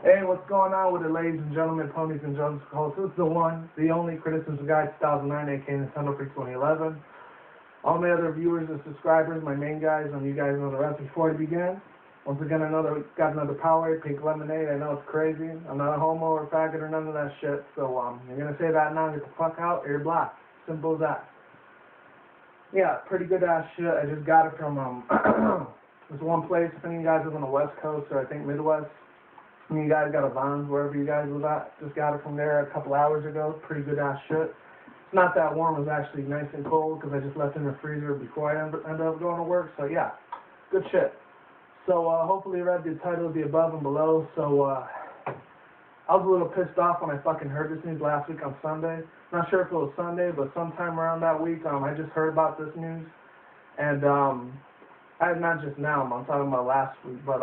Hey, what's going on with it, ladies and gentlemen, Ponies and Gentlecolts? This is the one, the only Criticism Guide 2009, aka Nintendo for 2011. All my other viewers and subscribers, my main guys, and you guys know the rest. Before we begin, once again, got another Powerade, pink lemonade. I know it's crazy. I'm not a homo or faggot or none of that shit. So you're gonna say that now, get the fuck out, or you're black. Simple as that. Yeah, pretty good ass shit. I just got it from this one place. If any of you guys live on the West Coast or I think Midwest, and you guys got a Vons, wherever you guys live at, just got it from there a couple hours ago. Pretty good ass shit. It's not that warm. It was actually nice and cold because I just left it in the freezer before I ended up going to work. So yeah, good shit. So hopefully you read the title of the above and below. So I was a little pissed off when I fucking heard this news last week on Sunday. Not sure if it was Sunday, but sometime around that week, I just heard about this news. And not just now, I'm talking about last week, but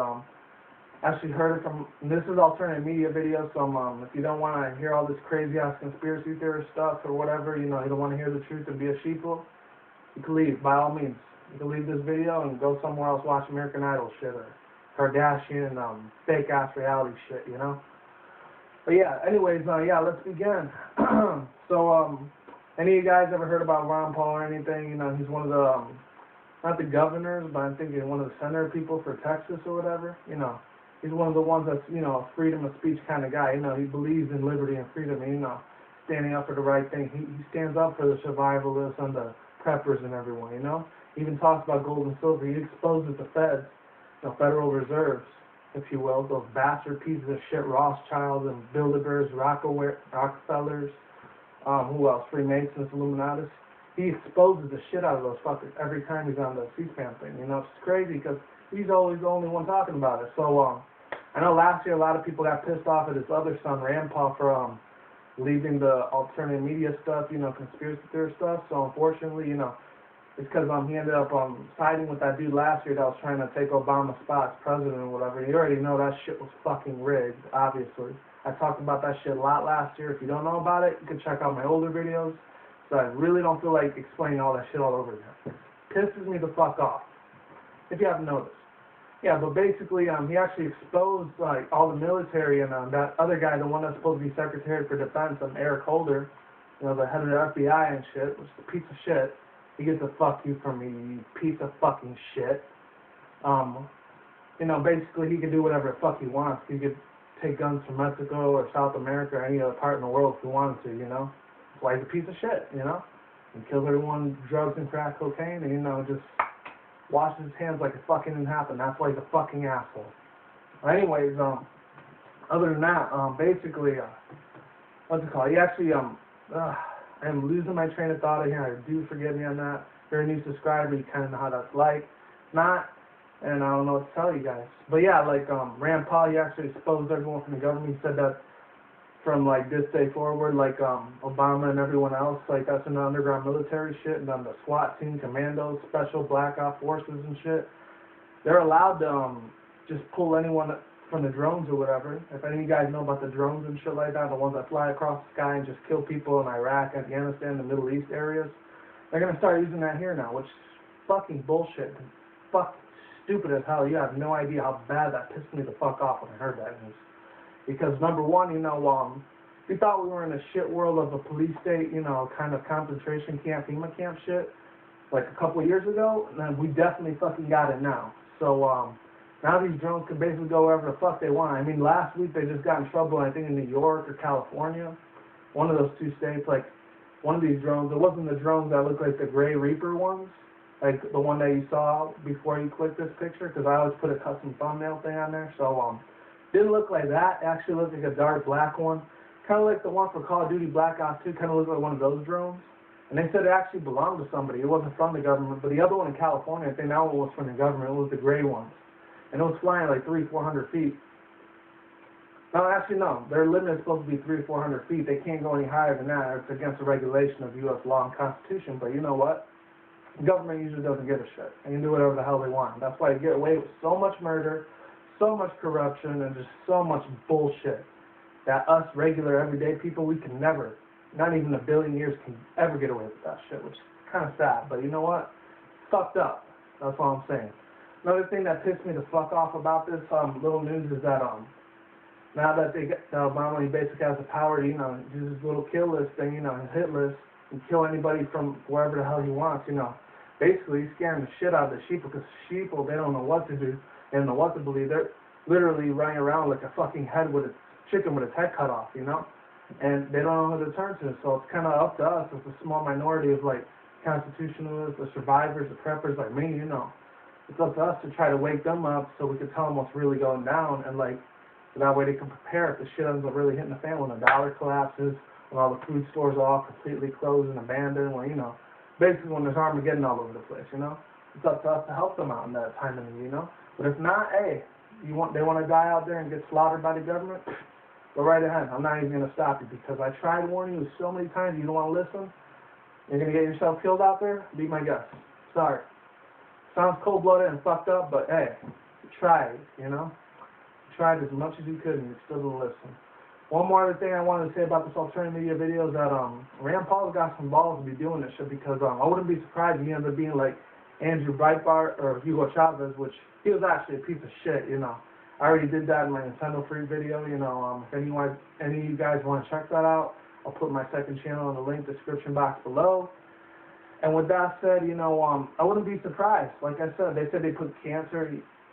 actually heard it from, and this is alternative media video, so if you don't want to hear all this crazy ass conspiracy theorist stuff or whatever, you don't want to hear the truth and be a sheeple, you can leave, by all means. You can leave this video and go somewhere else, watch American Idol shit or Kardashian, fake ass reality shit, But yeah, anyways, let's begin. So, any of you guys ever heard about Ron Paul or anything? He's one of the, not the governors, but I'm thinking one of the senator people for Texas or whatever, He's one of the ones that's, a freedom of speech kind of guy. He believes in liberty and freedom and, standing up for the right thing. He stands up for the survivalists and the preppers and everyone, He even talks about gold and silver. He exposes the feds, Federal Reserves, if you will, those bastard pieces of shit, Rothschilds and Bilderbergs, Rockefellers, who else, freemasonists, Illuminati. He exposes the shit out of those fuckers every time he's on the C-SPAN thing. It's crazy because he's always the only one talking about it. So, I know last year a lot of people got pissed off at his other son, Rant Paul, for leaving the alternative media stuff, conspiracy theory stuff. So unfortunately, it's because he ended up siding with that dude last year that was trying to take Obama's spot as president or whatever. You already know that shit was fucking rigged, obviously. I talked about that shit a lot last year. If you don't know about it, you can check out my older videos. So I really don't feel like explaining all that shit all over again. Pisses me the fuck off, if you haven't noticed. Yeah, but basically, he actually exposed, all the military and that other guy, the one that's supposed to be Secretary for Defense, Eric Holder, the head of the FBI and shit, which is a piece of shit. He gets a fuck you from me, you piece of fucking shit. Basically, he can do whatever the fuck he wants. He could take guns from Mexico or South America or any other part in the world if he wanted to, That's why he's a piece of shit, He kills everyone, drugs and crack cocaine, and, just washes his hands like it fucking didn't happen. That's why he's a fucking asshole. Anyways, other than that, basically, what's it called? He actually, I'm losing my train of thought here. Do forgive me on that. If you're a new subscriber, you kind of know how that's like. Not, and I don't know what to tell you guys. But yeah, Rand Paul, he actually exposed everyone from the government. He said that from this day forward, Obama and everyone else, that's in the underground military shit, and then the SWAT team, commandos, special black ops forces and shit, they're allowed to just pull anyone from the drones or whatever. If any of you guys know about the drones and shit like that, the ones that fly across the sky and just kill people in Iraq, Afghanistan, the Middle East areas, they're going to start using that here now, which is fucking bullshit. Fuck stupid as hell. You have no idea how bad that pissed me the fuck off when I heard that news. Because number one, we thought we were in a shit world of a police state, kind of concentration camp, FEMA camp shit, a couple of years ago, and then we definitely fucking got it now. So, now these drones can basically go wherever the fuck they want. I mean, last week they just got in trouble, I think in New York or California, one of those two states, one of these drones, it wasn't the drones that look like the Gray Reaper ones, the one that you saw before you clicked this picture, because I always put a custom thumbnail thing on there, so, didn't look like that. It actually looked like a dark black one. Kind of like the one for Call of Duty Black Ops 2. Kind of looked like one of those drones. And they said it actually belonged to somebody. It wasn't from the government. But the other one in California, I think that one was from the government. It was the gray ones. And it was flying 300-400 feet. No, actually, no. Their limit is supposed to be 300 or 400 feet. They can't go any higher than that. It's against the regulation of U.S. law and Constitution. But you know what? The government usually doesn't give a shit. They can do whatever the hell they want. That's why they get away with so much murder, so much corruption, and just so much bullshit that us regular everyday people, we can never, not even a billion years, can ever get away with that shit, which is kind of sad. But you know what? Fucked up. That's all I'm saying. Another thing that pissed me the fuck off about this little news is that now that Obama, he basically has the power to, do this little kill list thing, his hit list, and kill anybody from wherever the hell he wants, Basically, he's scaring the shit out of the sheeple, because sheeple, they don't know what to do, they don't know what to believe. They're literally running around like a fucking chicken with its head cut off, And they don't know who to turn to, so it's kind of up to us as a small minority of, like, constitutionalists, the survivors, the preppers like me, It's up to us to try to wake them up so we can tell them what's really going down, and, like, so that way they can prepare if the shit ends up really hitting the fan, when the dollar collapses, when all the food stores are all completely closed and abandoned, when, basically when there's Armageddon all over the place, It's up to us to help them out in that time of need, But if not, hey, they want to die out there and get slaughtered by the government, go right ahead. I'm not even going to stop you, because I tried warning you so many times. You don't want to listen. You're going to get yourself killed out there? Be my guest. Sorry. Sounds cold-blooded and fucked up, but hey, you tried, You tried as much as you could, and you still didn't listen. One more other thing I wanted to say about this alternative media video is that Rand Paul's got some balls to be doing this shit, because I wouldn't be surprised if he ended up being like Andrew Breitbart or Hugo Chavez, which he was actually a piece of shit, I already did that in my Nintendo Free video, if any of you guys want to check that out, I'll put my second channel in the link description box below. And with that said, I wouldn't be surprised. Like I said, they said they put cancer,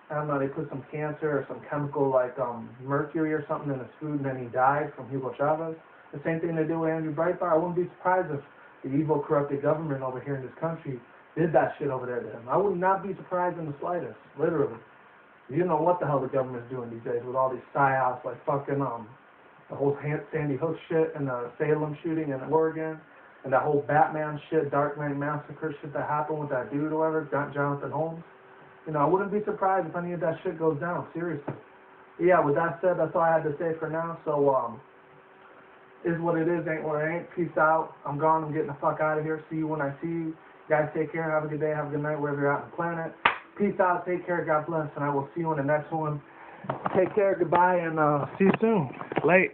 I don't know, they put some cancer or some chemical like mercury or something in his food, and then he died from Hugo Chavez. The same thing they do with Andrew Breitbart. I wouldn't be surprised if the evil, corrupted government over here in this country did that shit over there to him. I would not be surprised in the slightest, literally. You know what the hell the government's doing these days with all these psyops, like fucking the whole Sandy Hook shit and the Salem shooting in Oregon, and that whole Batman shit, Dark Knight Massacre shit that happened with that dude or whatever, Jonathan Holmes. I wouldn't be surprised if any of that shit goes down, seriously. Yeah, with that said, that's all I had to say for now. So, is what it is, ain't what it ain't. Peace out. I'm gone. I'm getting the fuck out of here. See you when I see you. Guys, take care. Have a good day. Have a good night wherever you're at on the planet. Peace out. Take care. God bless. And I will see you in the next one. Take care. Goodbye. And see you soon. Late.